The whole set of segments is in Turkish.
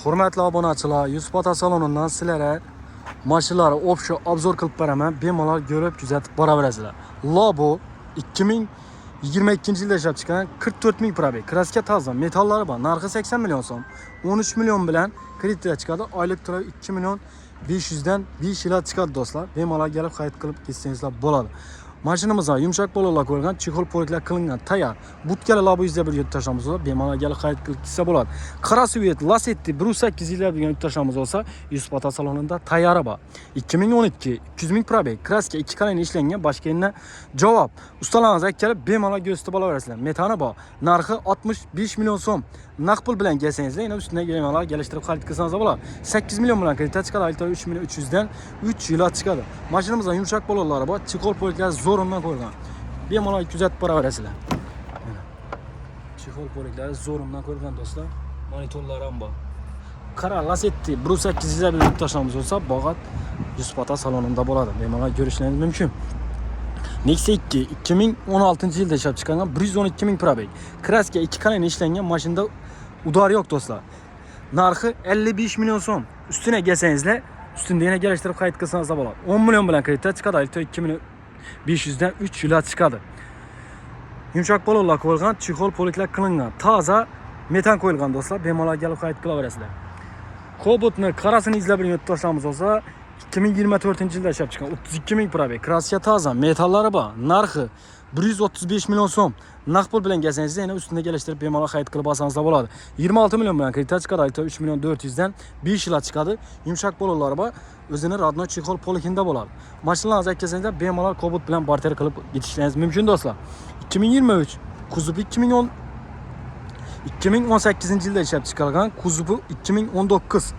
Hurmatli obunachilar, Yusuf ota salonidan sizlarga mashinalar obsho obzor qilib beraman. Bemalol ko'rib, kuzatib boraverasizlar. Labo 2022-yilda ishlab chiqqan 44 ming probeg. Kraska toza, metallari bor. Narxi 80 million so'm. 13 million bilan kreditga chiqadi. Oylik to'lov 2 million 500 dan 5 yilga chiqadi do'stlar. Bemalol kelib xarid qilib ketsangizlar bo'ladi. Mashinamizda yumshoq bolalar qo'yilgan, chexol poliklar qilingan, tayyor. Butkali labo yuzda bir yutib tashlamiz bo'lsa, bemalol kelib xarid qilib ketsa bo'ladi. Krasvet, Lasetti 1800 yillar degan yutib tashlamiz bo'lsa, Yusuf ota salonida tayyori bor. 2012 200 ming probeg, kraska 2 qalin ishlangan, boshqa javob. Ustalaringizga kelib bemalol ko'rsatib olaverasizlar. Metani bor. Narxi 65 million so'm. Naqd pul bilan kelsangizlar, yana ustiga bemalol kelishtirib xarid qilsangiz bo'ladi. 8 million bilan kreditga chiqadi, aytib 3 million 300 dan 3 yilga chiqadi. Mashinamizda yumshoq bolalar bor, chexol poliklar zo'rundan qo'yilgan. Bemalol kuzatib boraverasizlar. Chexol poliklari zo'rundan qo'yilgan do'stlar. Monitorlar ham bor. Qara Lasetti 1800 yilda bir tashlamiz bo'lsa, bog'at Yusuf ota salonida bo'ladi. Bemalol ko'rishingiz mumkin. Nexia 2 2016-yilda ishlab chiqargan 112 ming probeg. Kraska 2 qalin ishlangan, mashinada udar yo'q do'stlar. Narxi 55 million so'm. Ustuna kelsangizlar, ustunda yana kelishtirib xarid qilsangiz bo'ladi. 10 million bilan kreditga chiqadi, aytib 2 million 500 dan 3 yilga chiqadi. Yumshoq bolalar qo'yilgan, chexol poliklar qilingan, toza metan qo'yilgan do'stlar. Bemalol kelib xarid qilaverasizlar. Kobotni qarasini izlab yurib tashlamiz bo'lsa, 2024-yilda ishlab chiqqan 32 ming probeg. Kraska toza, metallari bor. Narxi 135 million so'm. Naqd pul bilan kelsangiz, yana ustunda kelishtirib bemalol xarid qilib olsangiz bo'ladi. 26 million bilan kreditga chiqadi, aytib 3 million 400 dan 5 yilga chiqadi. Yumshoq bolalar bor. O'zini radno chexol polikinda bo'ladi. Mashinalarga kelsangizlar, bemalol Kobot bilan barter qilib yetishingiz mumkin do'stlar. 2023 kuzubi 2018-yilda ishlab chiqarilgan, kuzubi 2019.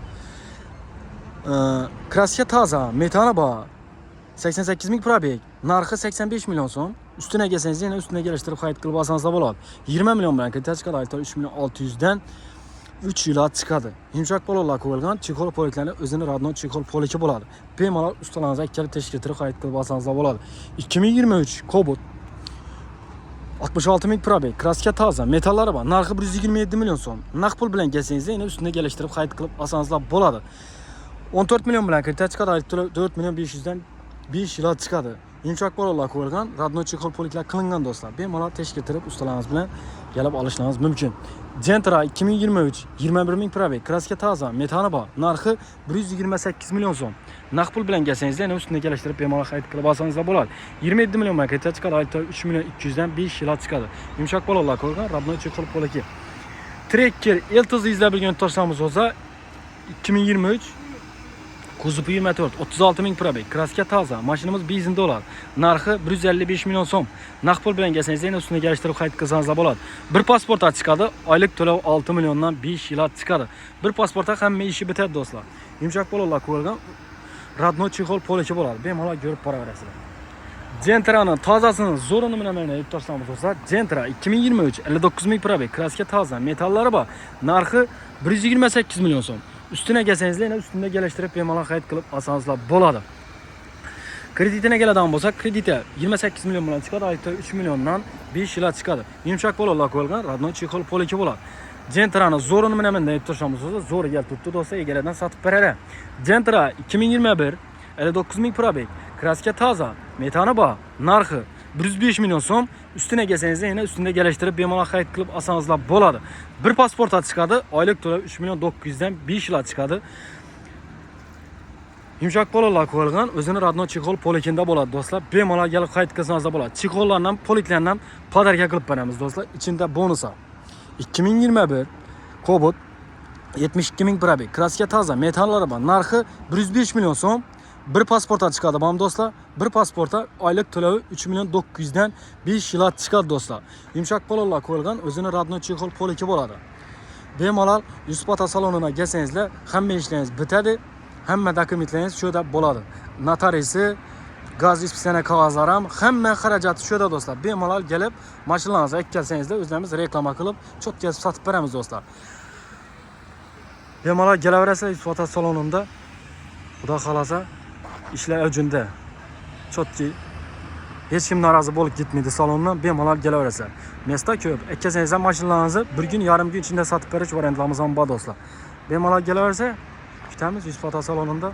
Kraska toza, metani bor. 88 ming probeg, narxi 85 million so'm. Ustuna kelsangiz, yana ustuna kelishtirib xarid qilib olsangiz bo'ladi. 20 million bilan kreditga chiqadi, aytib 3 million 600 dan 3 yilga chiqadi. Yumshoq bolalar qo'yilgan, chexol poliklarning o'zini radno chexol poliki bo'ladi. Bemalol ustalaringizga kelib tekshirtirib xarid qilib olsangiz bo'ladi. 2023 Kobot 66 ming probeg, kraska toza, metallari bor. Narxi 127 million so'm. Naqd pul bilan kelsangiz, yana ustuna kelishtirib xarid qilib olsangiz bo'ladi. 14 million bilan kreditga chiqadi, aytib 4 million 500 dan 5 yilga chiqadi. Yumshoq bolalar qo'yilgan, radno chexol poliklar qilingan do'stlar. Bemalol tekshirtirib ustalaringiz bilan kelib olishingiz mumkin. Gentra 2023 21 ming probeg, kraska toza, metani bor. Narxi 128 million so'm. Naqd pul bilan kelsangiz, yana ustuna kelishtirib bemalol xarid qilib olsangiz bo'ladi. 27 million bilan kreditga chiqadi, aytib 3 million 200 dan 5 yilga chiqadi. Yumshoq bolalar qo'yilgan, radno chexol poliki. Trekker Eltoz izlab bilgan tashlamiz bo'lsa, 2023 kuzubi 24 36 ming probeg, kraska toza, mashinamiz benzinda bo'ladi. Narxi 155 million so'm. Naqd pul bilan kelsangiz, yana ustuna kelishtirib xarid qilsangiz bo'ladi. Bir pasportga chiqadi, oylik to'lov 6 milliondan 5 yilga chiqadi. Bir pasportga hamma ishi bitadi do'stlar. Yumshoq bolalar qo'yilgan, radno chexol poliki bo'ladi. Bemalol ko'rib boraverasizlar. Gentra'ning tozasini zo'rini bilan yutib tashlamiz bo'lsa, Gentra 2023 59 ming probeg, kraska toza, metallari bor. Narxi 128 million so'm. Ustuna kelsangiz, yana ustunda kelishtirib bemalol xarid qilib olsangiz bo'ladi. Kreditini keladigan bo'lsa, krediti 28 million bilan chiqadi, aytib 3 milliondan 5 yilga chiqadi. Yumshoq bolalar qo'yilgan, radno chexol poliki bo'ladi. Gentra'ni zo'rini bilan yutib tashlamiz bo'lsa, zo'ri kelib turibdi do'stlar, egalaridan sotib beradi. Gentra 2021 59 ming probeg, kraska toza, metani bor. Narxi 105 million so'm. Ustuna kelsangiz, yana ustunda kelishtirib bemalol xarid qilib olsangiz bo'ladi. Bir pasportga chiqadi, oylik to'lov 3 million 900 dan 5 yilga chiqadi. Yumshoq bolalar qo'yilgan, o'zini radno chexol polikinda bo'ladi do'stlar. Bemalol kelib xarid qilsangiz bo'ladi. Chexollardan, poliklardan podarka qilib beramiz do'stlar. Ichida bonus. 2021 Kobot 72 ming probeg, kraska toza, metallari bor. Narxi 105 million so'm. Bir pasportga chiqadi bam do'stlar. Bir pasportga oylik to'lovi 3 million 900 dan 5 yilga chiqadi do'stlar. Yumshoq bolalar qo'yilgan, o'zini radno chexol poliki bo'ladi. Bemalol Yusuf ota saloniga kelsangizlar, hamma ishlaringiz bitadi. Hamma dokumentlaringiz shu yerda bo'ladi. Notariusi, gaz ispitsiyani qog'ozlari ham, hamma xarajati shu yerda do'stlar. Bemalol kelib, mashinalaringizga kelsangizlar, o'zlarimiz reklama qilib, cho'tkazib sotib beramiz do'stlar. Bemalol kelaverasizlar Yusuf ota salonida. Xudo xolasa ishlar ujunda. Chotki. Hech kim norozi bo'lib ketmaydi salondan, bemalol kelaverasizlar. Mesta ko'p. Kelsangiz ham mashinalaringizni bir kun, yarim kun ichida sotib berish variantlarimiz ham bor do'stlar. Bemalol kelaversa kutamiz Yusuf ota salonida.